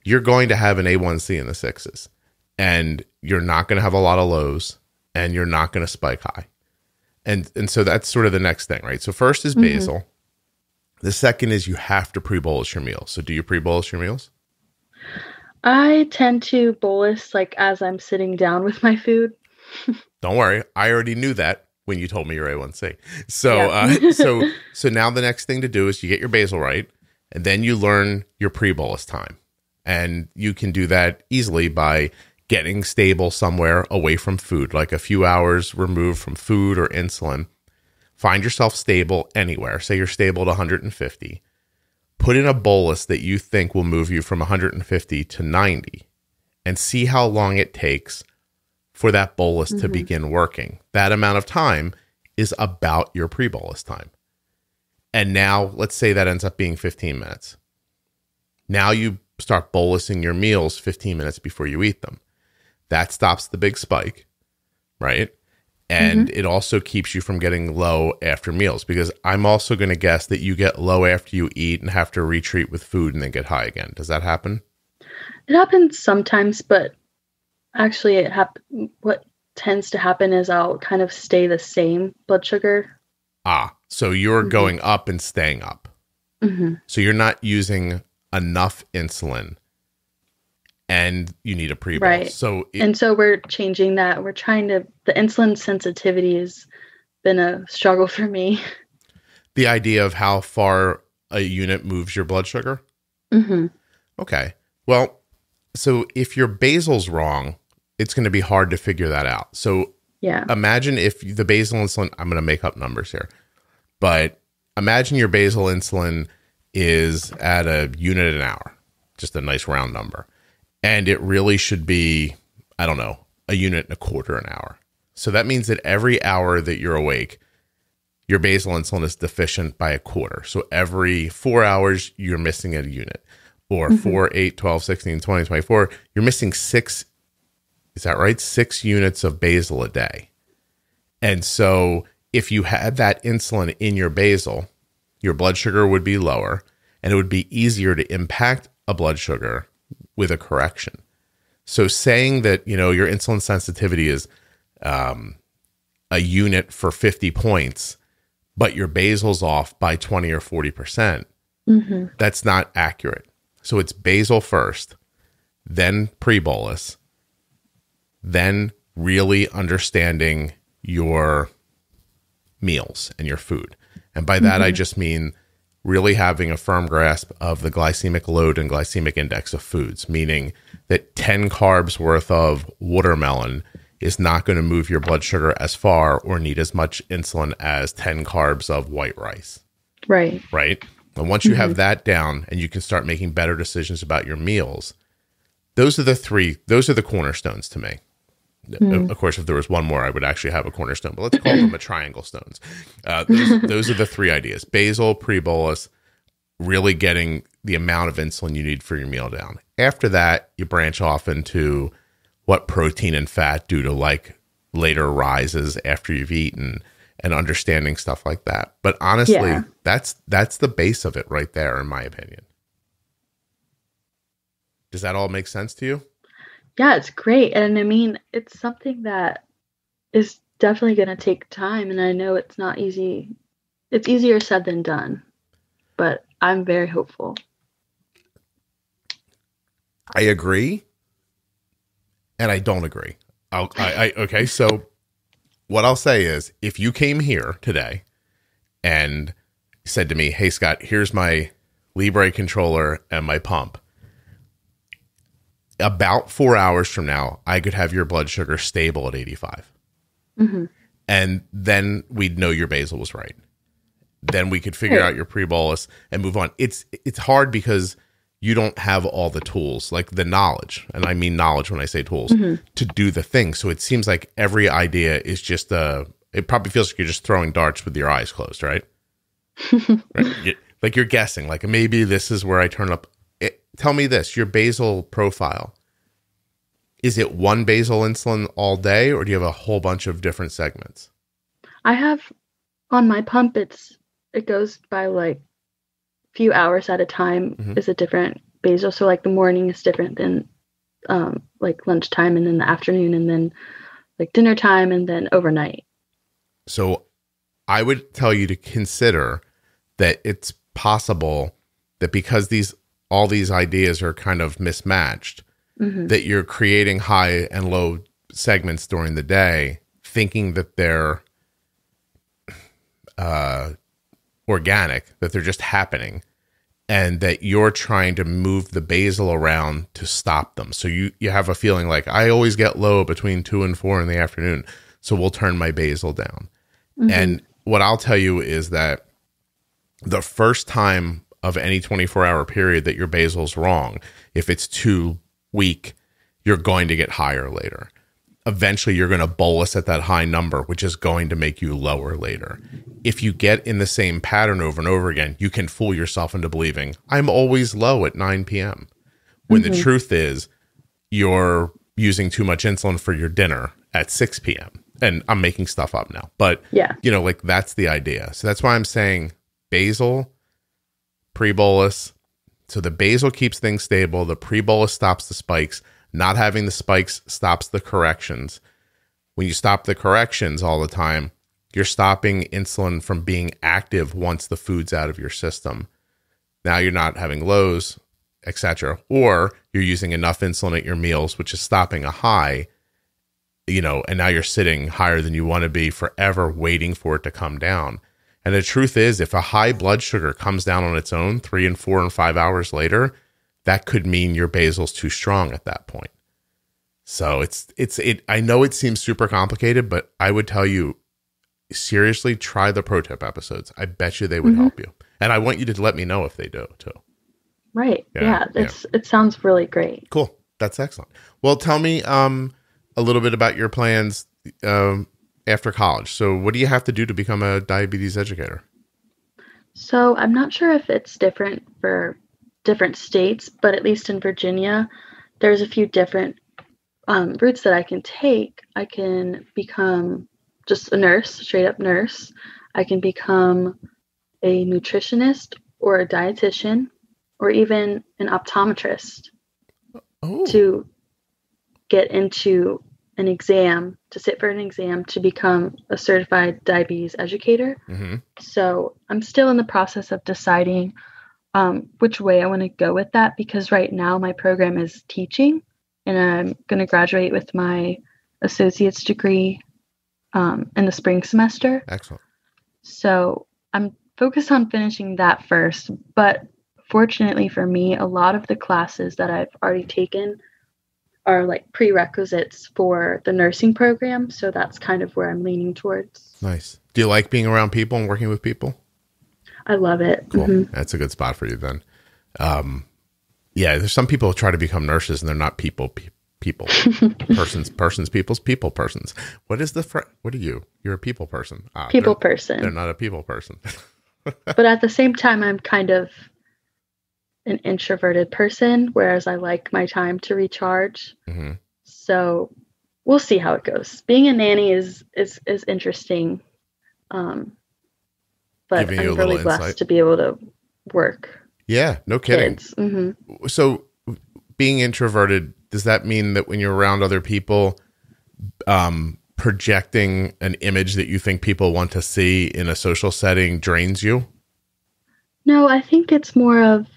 you're going to have an A1C in the sixes and you're not going to have a lot of lows. And you're not going to spike high. And so that's sort of the next thing, right? So first is basal. The second is you have to pre-bolus your meals. So do you pre-bolus your meals? I tend to bolus like as I'm sitting down with my food. Don't worry. I already knew that when you told me your A1C. So, so now the next thing to do is you get your basal right, and then you learn your pre-bolus time. And you can do that easily by getting stable somewhere away from food, like a few hours removed from food or insulin. Find yourself stable anywhere. Say you're stable at 150. Put in a bolus that you think will move you from 150 to 90. and see how long it takes for that bolus to begin working. That amount of time is about your pre-bolus time. And now let's say that ends up being 15 minutes. Now you start bolusing your meals 15 minutes before you eat them. That stops the big spike, right? And it also keeps you from getting low after meals, because I'm also going to guess that you get low after you eat and have to retreat with food and then get high again. Does that happen? It happens sometimes, but actually what tends to happen is I'll kind of stay the same blood sugar. So you're going up and staying up. So you're not using enough insulin and you need a pre-bolus. Right. So we're changing that. We're trying to, the insulin sensitivity has been a struggle for me. The idea of how far a unit moves your blood sugar? Okay. Well, so if your basal's wrong, it's going to be hard to figure that out. So imagine if the basal insulin, I'm going to make up numbers here, but imagine your basal insulin is at a unit an hour, just a nice round number. And it really should be, I don't know, a unit and a quarter an hour. So that means that every hour that you're awake, your basal insulin is deficient by a quarter. So every 4 hours, you're missing a unit. Or 4, 8, 12, 16, 20, 24, you're missing 6, is that right? 6 units of basal a day. And so if you had that insulin in your basal, your blood sugar would be lower, and it would be easier to impact a blood sugar with a correction. So saying that, your insulin sensitivity is a unit for 50 points, but your basal's off by 20 or 40%, that's not accurate. So it's basal first, then pre-bolus, then really understanding your meals and your food. And by that, I just mean really having a firm grasp of the glycemic load and glycemic index of foods, meaning that 10 carbs worth of watermelon is not going to move your blood sugar as far or need as much insulin as 10 carbs of white rice. Right. Right. And once you have that down and you can start making better decisions about your meals, those are the cornerstones to me. Of course, if there was one more, I would actually have a cornerstone, but let's call them a triangle stones. Those are the 3 ideas: basal, pre-bolus, really getting the amount of insulin you need for your meal down. After that, you branch off into what protein and fat do to like later rises after you've eaten and understanding stuff like that. But honestly, that's the base of it right there, in my opinion. Does that all make sense to you? Yeah, it's great. And I mean, it's something that is definitely going to take time. And I know it's not easy. It's easier said than done, but I'm very hopeful. I agree. And I don't agree. Okay. So what I'll say is, if you came here today and said to me, "Hey, Scott, here's my Libre controller and my pump," about 4 hours from now, I could have your blood sugar stable at 85. And then we'd know your basal was right. Then we could figure out your pre-bolus and move on. It's hard because you don't have all the tools, like the knowledge, and I mean knowledge when I say tools, to do the thing. So it seems like every idea is just it probably feels like you're just throwing darts with your eyes closed, right? Right? Like you're guessing, like maybe this is where I turn up. Tell me this, your basal profile, is it one basal insulin all day, or do you have a whole bunch of different segments? I have, on my pump, it goes by like few hours at a time is a different basal. So like the morning is different than like lunchtime, and then the afternoon, and then like dinner time, and then overnight. So I would tell you to consider that it's possible that because all these ideas are kind of mismatched, that you're creating high and low segments during the day, thinking that they're organic, that they're just happening, and that you're trying to move the basal around to stop them. So you have a feeling like, I always get low between 2 and 4 in the afternoon, so we'll turn my basal down. And what I'll tell you is that the first time of any 24-hour period that your basal's wrong, if it's too weak, you're going to get higher later. Eventually, you're going to bolus at that high number, which is going to make you lower later. If you get in the same pattern over and over again, you can fool yourself into believing, I'm always low at 9 p.m. When the truth is, you're using too much insulin for your dinner at 6 p.m. And I'm making stuff up now. But, like that's the idea. So that's why I'm saying basal, pre-bolus. So the basal keeps things stable. The pre-bolus stops the spikes. Not having the spikes stops the corrections. When you stop the corrections all the time, you're stopping insulin from being active once the food's out of your system. Now you're not having lows, etc. Or you're using enough insulin at your meals, which is stopping a high, and now you're sitting higher than you want to be forever waiting for it to come down. And the truth is, if a high blood sugar comes down on its own 3 and 4 and 5 hours later, that could mean your basal's too strong at that point. So I know it seems super complicated, but I would tell you, seriously, try the pro tip episodes. I bet you they would help you. And I want you to let me know if they do too. Right. Yeah. It sounds really great. Cool. That's excellent. Well, tell me a little bit about your plans after college. So what do you have to do to become a diabetes educator? So I'm not sure if it's different for different states, but at least in Virginia, there's a few different routes that I can take. I can become just a nurse, straight up nurse. I can become a nutritionist or a dietitian or even an optometrist to get into an exam, to sit for an exam to become a certified diabetes educator. So I'm still in the process of deciding which way I want to go with that, because right now my program is teaching and I'm going to graduate with my associate's degree in the spring semester. Excellent. So I'm focused on finishing that first, but fortunately for me, a lot of the classes that I've already taken are like prerequisites for the nursing program. So that's kind of where I'm leaning towards. Nice. Do you like being around people and working with people? I love it. Cool. That's a good spot for you then. There's some people who try to become nurses and they're not people. People persons. What is what are you? You're a people person. People person. They're not a people person. But at the same time, I'm kind of an introverted person, whereas I like my time to recharge. So we'll see how it goes. Being a nanny is interesting. But I'm really blessed to be able to work. Yeah, no kidding. Kids. So being introverted, does that mean that when you're around other people, projecting an image that you think people want to see in a social setting drains you? No, I think it's more of,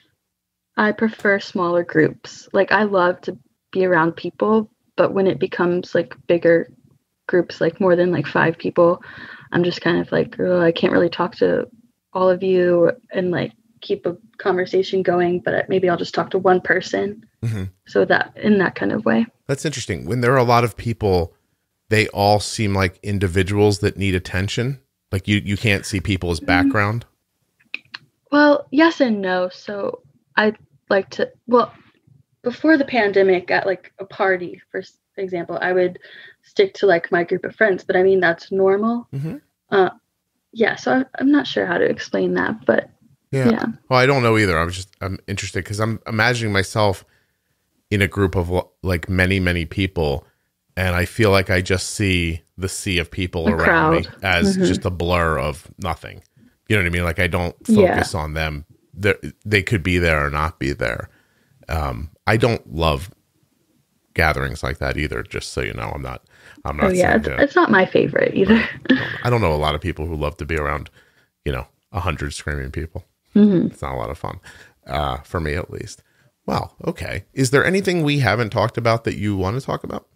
I prefer smaller groups. Like I love to be around people, but when it becomes like bigger groups, like more than like 5 people, I'm just kind of like, oh, I can't really talk to all of you and like keep a conversation going, but maybe I'll just talk to one person. So that in that kind of way. That's interesting. When there are a lot of people, they all seem like individuals that need attention. Like you can't see people as background. Well, yes and no. So I like to, before the pandemic at like a party, for example, I would stick to like my group of friends, but I mean, that's normal. So I'm not sure how to explain that, but yeah. Well, I don't know either. I'm interested because I'm imagining myself in a group of like many, many people. And I feel like I just see the sea of people around me as just a blur of nothing. You know what I mean? Like I don't focus on them. They could be there or not be there. I don't love gatherings like that either. Just so you know, I'm not. It's not my favorite either. I don't know a lot of people who love to be around, 100 screaming people. It's not a lot of fun, for me at least. Wow. Okay. Is there anything we haven't talked about that you want to talk about?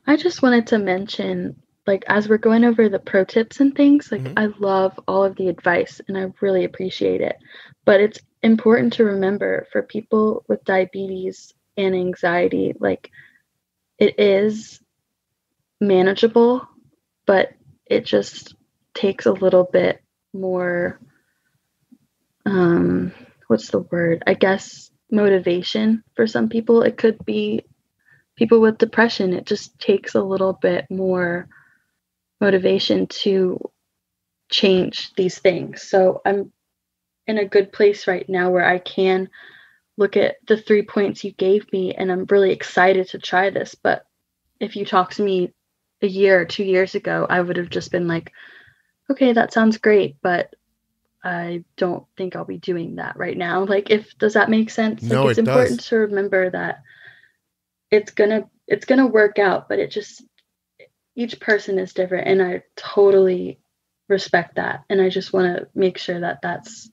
I just wanted to mention, like, as we're going over the pro tips and things, like, I love all of the advice and I really appreciate it. But it's important to remember for people with diabetes and anxiety, like, it is manageable, but it just takes a little bit more, what's the word? I guess motivation for some people. It could be people with depression, it just takes a little bit more motivation to change these things. So I'm in a good place right now where I can look at the 3 points you gave me, and I'm really excited to try this. But if you talked to me a year or 2 years ago, I would have just been like, okay, that sounds great, but I don't think I'll be doing that right now. Like, does that make sense? No, like, it's important to remember that it's gonna work out, but each person is different, and I totally respect that. And I just want to make sure that that's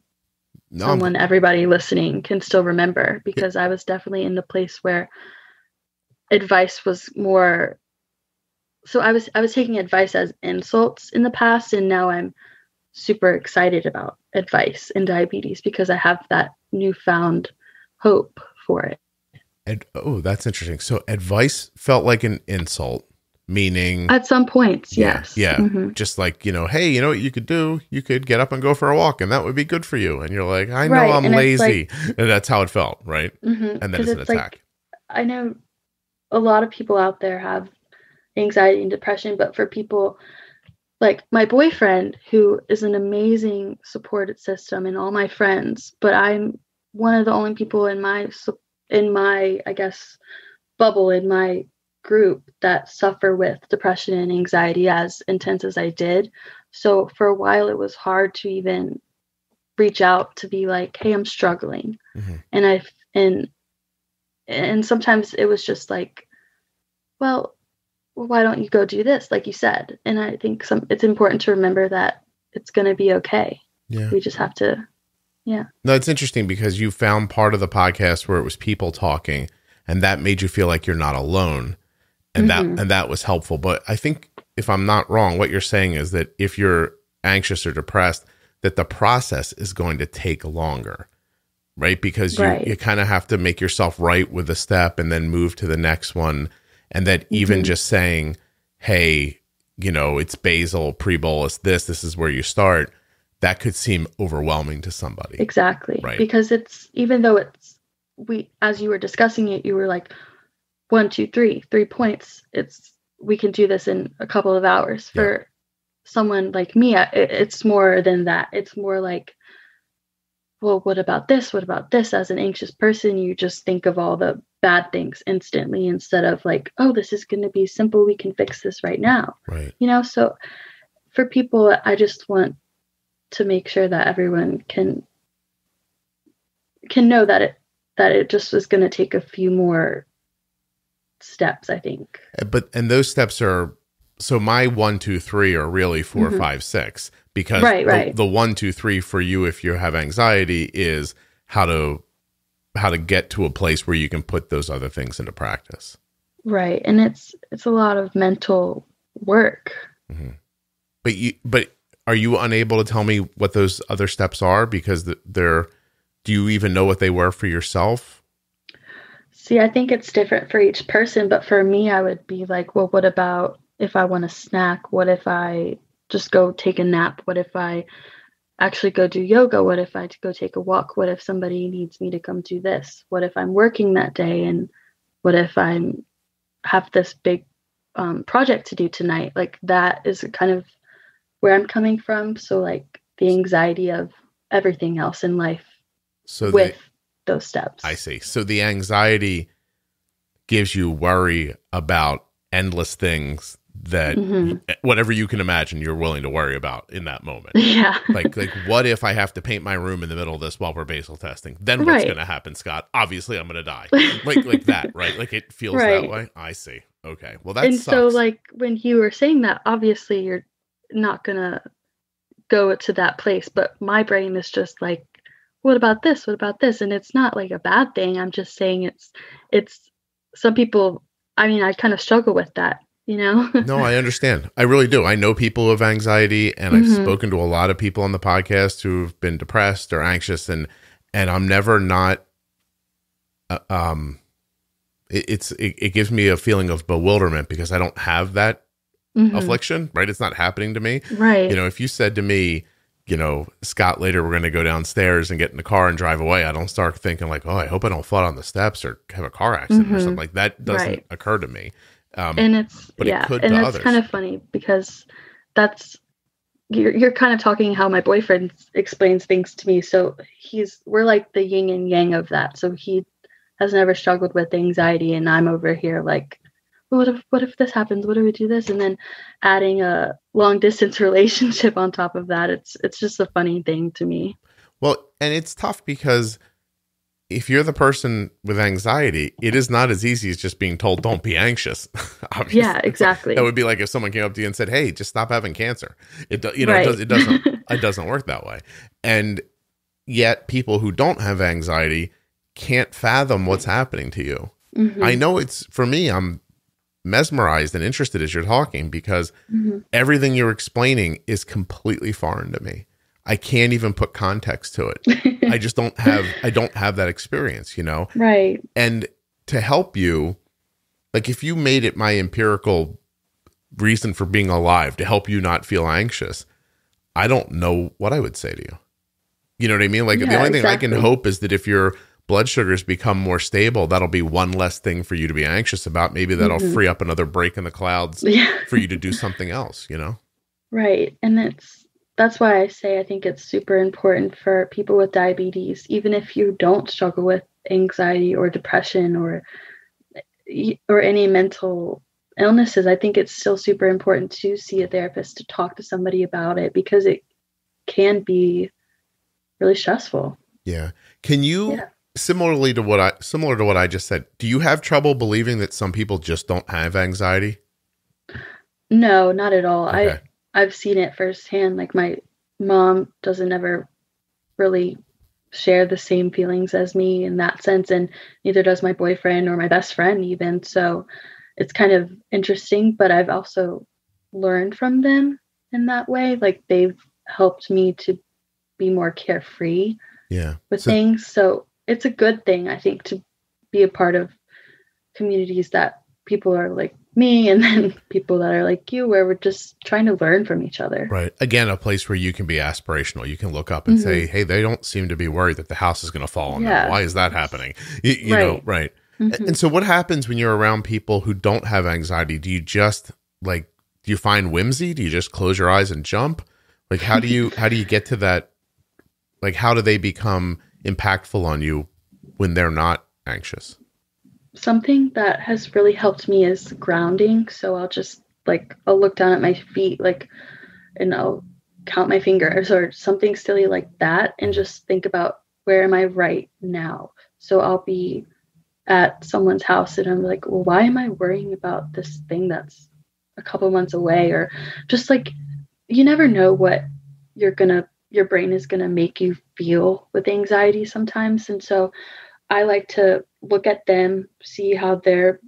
someone everybody listening can still remember, because I was definitely in the place where advice was more, so I was taking advice as insults in the past, and now I'm super excited about advice in diabetes because I have that newfound hope for it. That's interesting. So advice felt like an insult, meaning at some points, yes. Yeah. Mm-hmm. Just like, hey, you know what you could do? You could get up and go for a walk, and that would be good for you. And you're like, I know, right. I'm lazy. And that's how it felt, right? Mm-hmm. And then it's an attack. Like, I know a lot of people out there have anxiety and depression, but for people like my boyfriend, who is an amazing supported system, and all my friends, but I'm one of the only people in my, I guess, bubble, in my group, that suffer with depression and anxiety as intense as I did. So for a while, it was hard to even reach out to be like, hey, I'm struggling. Mm-hmm. And sometimes it was just like, well, why don't you go do this, like you said? And I think it's important to remember that it's going to be okay. Yeah. We just have to, yeah. No, it's interesting because you found part of the podcast where it was people talking, and that made you feel like you're not alone. And mm-hmm. that was helpful. But I think, if I'm not wrong, what you're saying is that if you're anxious or depressed, that the process is going to take longer, right? Because you kind of have to make yourself right with a step and then move to the next one. And that even mm-hmm. just saying, hey, it's basal, pre-bolus, this is where you start, that could seem overwhelming to somebody. Exactly. Right. Because even though as you were discussing it, you were like, 1, 2, 3 points. We can do this in a couple of hours. For someone like me, it's more than that. It's more like, well, what about this? What about this? As an anxious person, you just think of all the bad things instantly, instead of like, oh, this is going to be simple. We can fix this right now. Right. So for people, I just want to make sure that everyone can know that it just was going to take a few more steps, I think. And those steps are, so my 1, 2, 3 are really 4, mm-hmm. 5, 6, because the 1, 2, 3 for you, if you have anxiety, is how to get to a place where you can put those other things into practice. Right. And it's a lot of mental work. Mm-hmm. But are you unable to tell me what those other steps are? Because do you even know what they were for yourself? See, I think it's different for each person, but for me, I would be like, well, what about if I want a snack? What if I just go take a nap? What if I actually go do yoga? What if I go take a walk? What if somebody needs me to come do this? What if I'm working that day? And what if I have this big project to do tonight? Like, that is kind of where I'm coming from. So like the anxiety of everything else in life those steps. I see. So the anxiety gives you worry about endless things that mm-hmm. whatever you can imagine, you're willing to worry about in that moment. Yeah. like what if I have to paint my room in the middle of this while we're basal testing? Then what's going to happen, Scott? Obviously I'm going to die. like that, right? Like it feels that way. I see. Okay. Well, that sucks. So like when you were saying that, obviously you're not going to go to that place, but my brain is just like, what about this? What about this? And it's not like a bad thing. I'm just saying it's some people, I kind of struggle with that, No, I understand. I really do. I know people who have anxiety, and mm-hmm. I've spoken to a lot of people on the podcast who've been depressed or anxious, and I'm never not, it gives me a feeling of bewilderment because I don't have that mm-hmm. affliction, right? It's not happening to me. Right. If you said to me, Scott, later we're going to go downstairs and get in the car and drive away, I don't start thinking like, oh, I hope I don't fall on the steps or have a car accident or something like that. Doesn't occur to me. And it's, but yeah, it could and to it's others. kind of funny because you're kind of talking how my boyfriend explains things to me. So we're like the yin and yang of that. So he has never struggled with anxiety, and I'm over here like, what if this happens? What if we do this? And then adding a long distance relationship on top of that, it's just a funny thing to me. Well, and it's tough because if you're the person with anxiety, it is not as easy as just being told, don't be anxious. Yeah, exactly. That would be like if someone came up to you and said, hey, just stop having cancer. It doesn't work that way. And yet people who don't have anxiety can't fathom what's happening to you. Mm-hmm. I know for me, I'm mesmerized and interested as you're talking because everything you're explaining is completely foreign to me. I can't even put context to it. I just don't have that experience, Right. And to help you, like if you made it my empirical reason for being alive to help you not feel anxious, I don't know what I would say to you. You know what I mean? Like the only thing I can hope is that if your blood sugars become more stable, that'll be one less thing for you to be anxious about. Maybe that'll free up another break in the clouds for you to do something else, Right. And that's why I say I think it's super important for people with diabetes, even if you don't struggle with anxiety or depression or any mental illnesses, I think it's still super important to see a therapist, to talk to somebody about it, because it can be really stressful. Yeah. Can you, similar to what I just said, do you have trouble believing that some people just don't have anxiety? No, not at all. Okay. I've seen it firsthand. Like my mom doesn't ever really share the same feelings as me in that sense, and neither does my boyfriend or my best friend even. So it's kind of interesting, but I've also learned from them in that way. Like they've helped me to be more carefree with things. So it's a good thing, I think, to be a part of communities that people are like me and then people that are like you, where we're just trying to learn from each other. Right. Again, a place where you can be aspirational. You can look up and say, hey, they don't seem to be worried that the house is going to fall on them. Why is that happening? You know, right. And so what happens when you're around people who don't have anxiety? Do you just do you find whimsy? Do you just close your eyes and jump? Like, how do you get to that? Like, how do they become impactful on you when they're not anxious? Something that has really helped me is grounding. So I'll look down at my feet, and I'll count my fingers or something silly like that, and just think about, where am I right now? So I'll be at someone's house and I'm like, well, why am I worrying about this thing that's a couple months away? Or just you never know what your brain is going to make you feel with anxiety sometimes. And so I like to look at them, see how their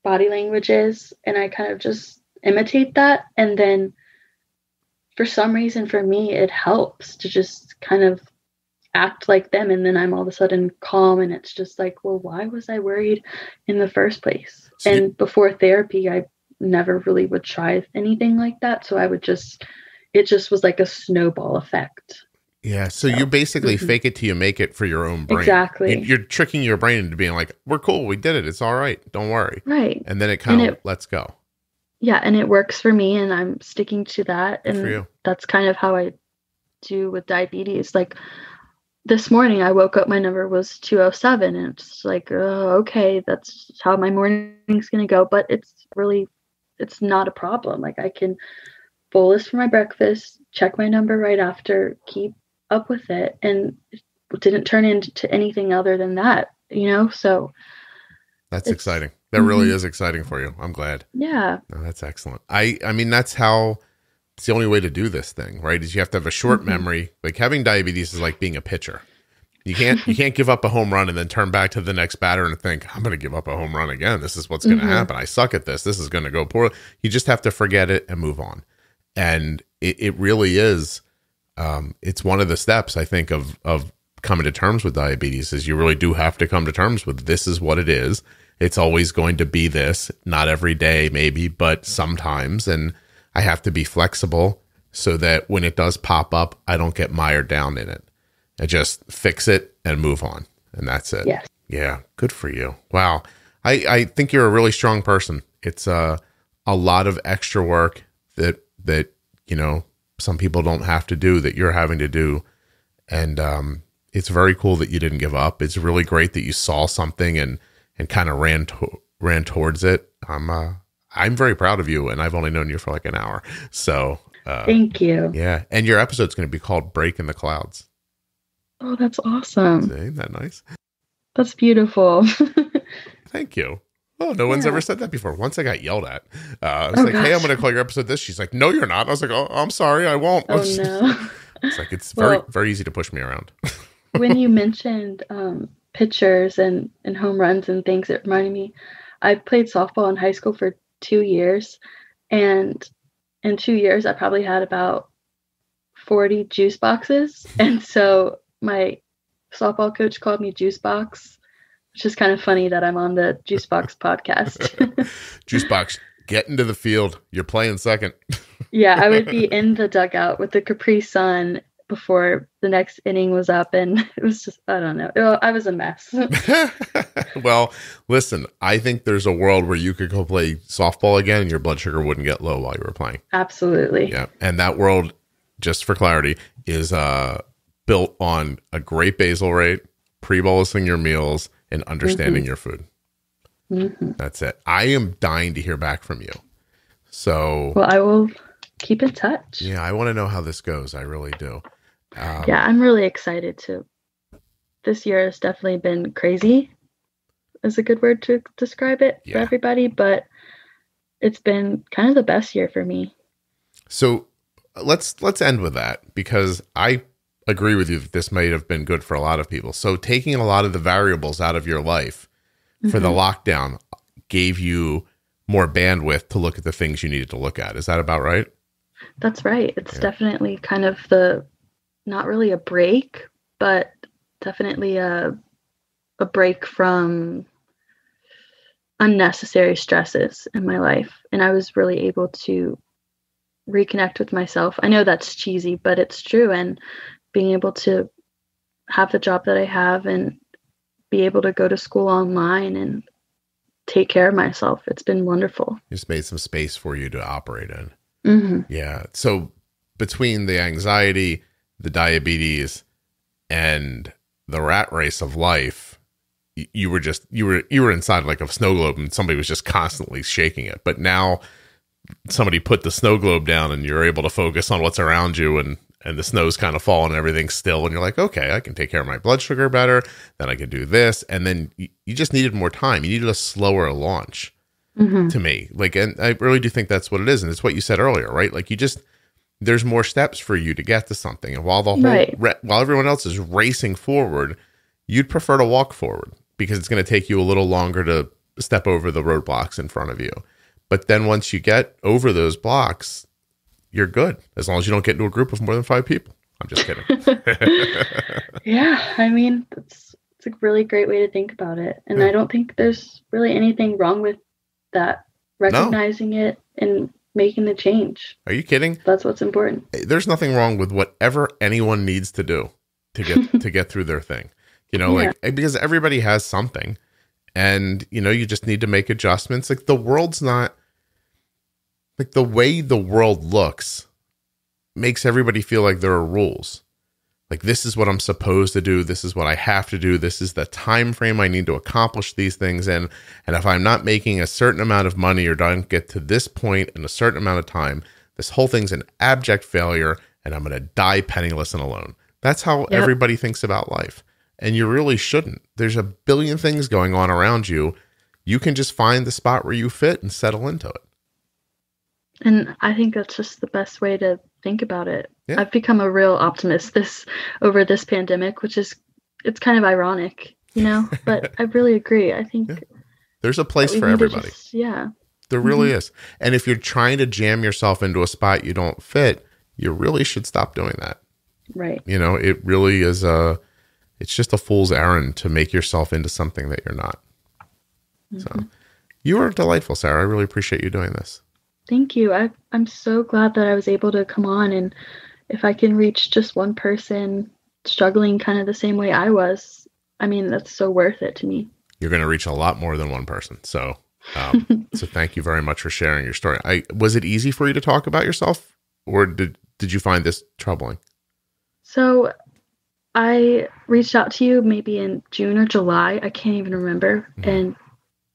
body language is, and I kind of just imitate that. And then for some reason, for me, it helps to just kind of act like them. And then I'm all of a sudden calm, and it's just like, well, why was I worried in the first place? And before therapy, I never really would try anything like that. So it just was like a snowball effect. Yeah. So you basically fake it till you make it for your own brain. Exactly. You're tricking your brain into being like, we're cool. We did it. It's all right. Don't worry. Right. And then it kind of lets go. Yeah. And it works for me, and I'm sticking to that. Good for you. That's kind of how I do with diabetes. Like this morning I woke up, my number was 207, and it's like, oh, okay, that's how my morning's going to go. But it's not a problem. Like I can bolus for my breakfast, check my number right after, keep up with it, and it didn't turn into anything other than that, so that's exciting. That really is exciting for you. I'm glad. Yeah. Oh, that's excellent. I mean, it's the only way to do this thing, right? Is you have to have a short memory. Like having diabetes is like being a pitcher. You can't give up a home run and then turn back to the next batter and think, I'm going to give up a home run again. This is what's going to happen. I suck at this. This is going to go poorly. You just have to forget it and move on. And it really is. It's one of the steps, I think, of coming to terms with diabetes, is you really do have to come to terms with, this is what it is. It's always going to be this, not every day maybe, but sometimes. And I have to be flexible so that when it does pop up, I don't get mired down in it. I just fix it and move on. And that's it. Yes. Yeah. Good for you. Wow. I think you're a really strong person. It's a lot of extra work that, some people don't have to do that you're having to do. And, it's very cool that you didn't give up. It's really great that you saw something and kind of ran towards it. I'm very proud of you, and I've only known you for like an hour. So, thank you. Yeah. And your episode's going to be called Break in the Clouds. Oh, that's awesome. Isn't that nice? That's beautiful. Thank you. Oh, no one's ever said that before. Once I got yelled at. I was hey, I'm going to call your episode this. She's like, no, you're not. I was like, oh, I'm sorry. I won't. Oh, no. It's like, it's very, very easy to push me around. When you mentioned pitchers and home runs and things, it reminded me, I played softball in high school for 2 years. And in 2 years, I probably had about 40 juice boxes. And so my softball coach called me Juicebox, which is kind of funny that I'm on the Juicebox podcast. Juicebox, get into the field. You're playing second. Yeah, I would be in the dugout with the Capri Sun before the next inning was up, and it was just, I don't know. I was a mess. Well, listen, I think there's a world where you could go play softball again and your blood sugar wouldn't get low while you were playing. Absolutely. Yeah. And that world, just for clarity, is built on a great basal rate, pre-bolusing your meals, and understanding your food. Mm-hmm. That's it. I am dying to hear back from you. So, well, I will keep in touch. Yeah, I want to know how this goes. I really do. Yeah, I'm really excited to. This year has definitely been crazy, is a good word to describe it for everybody, but it's been kind of the best year for me. So let's end with that, because I agree with you that this might have been good for a lot of people. So taking a lot of the variables out of your life for the lockdown gave you more bandwidth to look at the things you needed to look at. Is that about right? That's right. It's definitely kind of not really a break, but definitely a break from unnecessary stresses in my life. And I was really able to reconnect with myself. I know that's cheesy, but it's true. And being able to have the job that I have and be able to go to school online and take care of myself, it's been wonderful. Just made some space for you to operate in. Mm-hmm. Yeah. So between the anxiety, the diabetes, and the rat race of life, you were inside like a snow globe, and somebody was just constantly shaking it. But now somebody put the snow globe down, and you're able to focus on what's around you, and the snow's kind of falling and everything's still, and you're like, okay, I can take care of my blood sugar better, then I can do this. And then you just needed more time. You needed a slower launch. To me, like, and I really do think that's what it is. And it's what you said earlier, right? Like, there's more steps for you to get to something. And while while everyone else is racing forward, you'd prefer to walk forward, because it's going to take you a little longer to step over the roadblocks in front of you. But then once you get over those blocks, you're good, as long as you don't get into a group of more than 5 people. I'm just kidding. Yeah, I mean, it's a really great way to think about it. And I don't think there's really anything wrong with that, recognizing it and making the change. Are you kidding? That's what's important. There's nothing wrong with whatever anyone needs to do to get to get through their thing. Like, because everybody has something, and you just need to make adjustments. Like, the world's not like, the way the world looks makes everybody feel like there are rules. Like, this is what I'm supposed to do. This is what I have to do. This is the time frame I need to accomplish these things in. And if I'm not making a certain amount of money or don't get to this point in a certain amount of time, this whole thing's an abject failure, and I'm going to die penniless and alone. That's how everybody thinks about life. And you really shouldn't. There's a billion things going on around you. You can just find the spot where you fit and settle into it. And I think that's just the best way to think about it. Yeah. I've become a real optimist over this pandemic, it's kind of ironic, but I really agree. I think there's a place for everybody. There really is. And if you're trying to jam yourself into a spot you don't fit, you really should stop doing that. Right. It really is it's just a fool's errand to make yourself into something that you're not. So you are delightful, Sarah. I really appreciate you doing this. Thank you. I'm so glad that I was able to come on, and if I can reach just one person struggling kind of the same way I was, I mean, that's so worth it to me. You're going to reach a lot more than one person. So, so thank you very much for sharing your story. Was it easy for you to talk about yourself, or did you find this troubling? So I reached out to you maybe in June or July. I can't even remember. Mm-hmm. And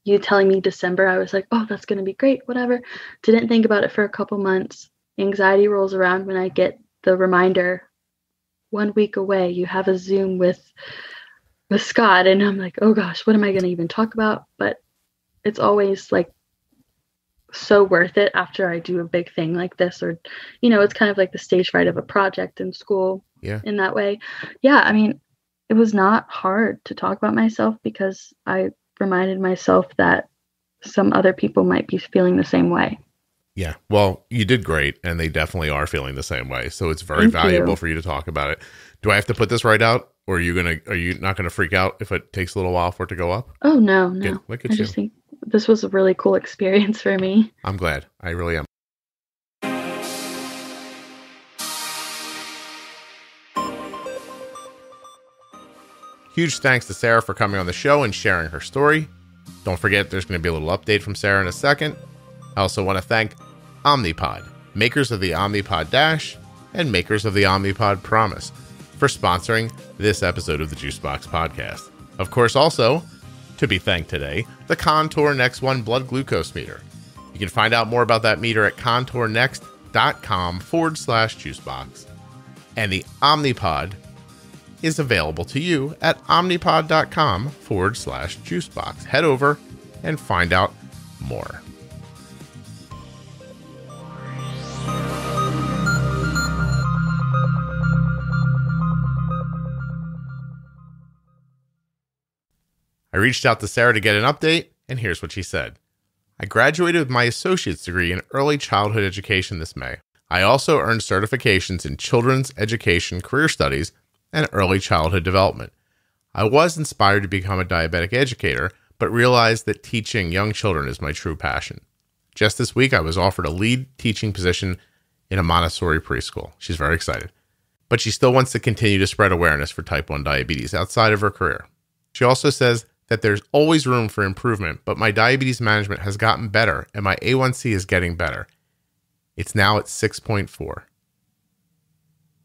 you telling me December, I was like, oh, that's going to be great. Whatever. Didn't think about it for a couple months. Anxiety rolls around when I get the reminder 1 week away, you have a Zoom with Scott. And I'm like, oh gosh, what am I going to even talk about? But it's always like so worth it after I do a big thing like this, or, it's kind of like the stage fright of a project in school. Yeah. In that way. Yeah. I mean, it was not hard to talk about myself because I reminded myself that some other people might be feeling the same way. Yeah. Well, you did great, and they definitely are feeling the same way. So it's very valuable for you to talk about it. Do I have to put this right out, or are you not gonna freak out if it takes a little while for it to go up? Oh no. Look at I you. just think this was a really cool experience for me. I'm glad. I really am. Huge thanks to Sarah for coming on the show and sharing her story. Don't forget, there's going to be a little update from Sarah in a second. I also want to thank Omnipod, makers of the Omnipod Dash and makers of the Omnipod Promise, for sponsoring this episode of the Juicebox Podcast. Of course, also, to be thanked today, the Contour Next One blood glucose meter. You can find out more about that meter at contournext.com/juicebox. And the Omnipod is available to you at omnipod.com/juicebox. Head over and find out more. I reached out to Sarah to get an update, and here's what she said. I graduated with my associate's degree in early childhood education this May. I also earned certifications in children's education, career studies, and early childhood development. I was inspired to become a diabetic educator, but realized that teaching young children is my true passion. Just this week, I was offered a lead teaching position in a Montessori preschool. She's very excited. But she still wants to continue to spread awareness for type 1 diabetes outside of her career. She also says that there's always room for improvement, but my diabetes management has gotten better and my A1C is getting better. It's now at 6.4.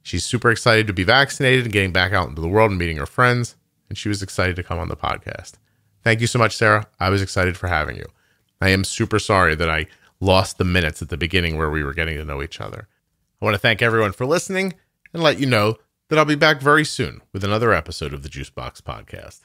She's super excited to be vaccinated and getting back out into the world and meeting her friends, and she was excited to come on the podcast. Thank you so much, Sarah. I was excited for having you. I am super sorry that I lost the minutes at the beginning where we were getting to know each other. I want to thank everyone for listening and let you know that I'll be back very soon with another episode of the Juicebox Podcast.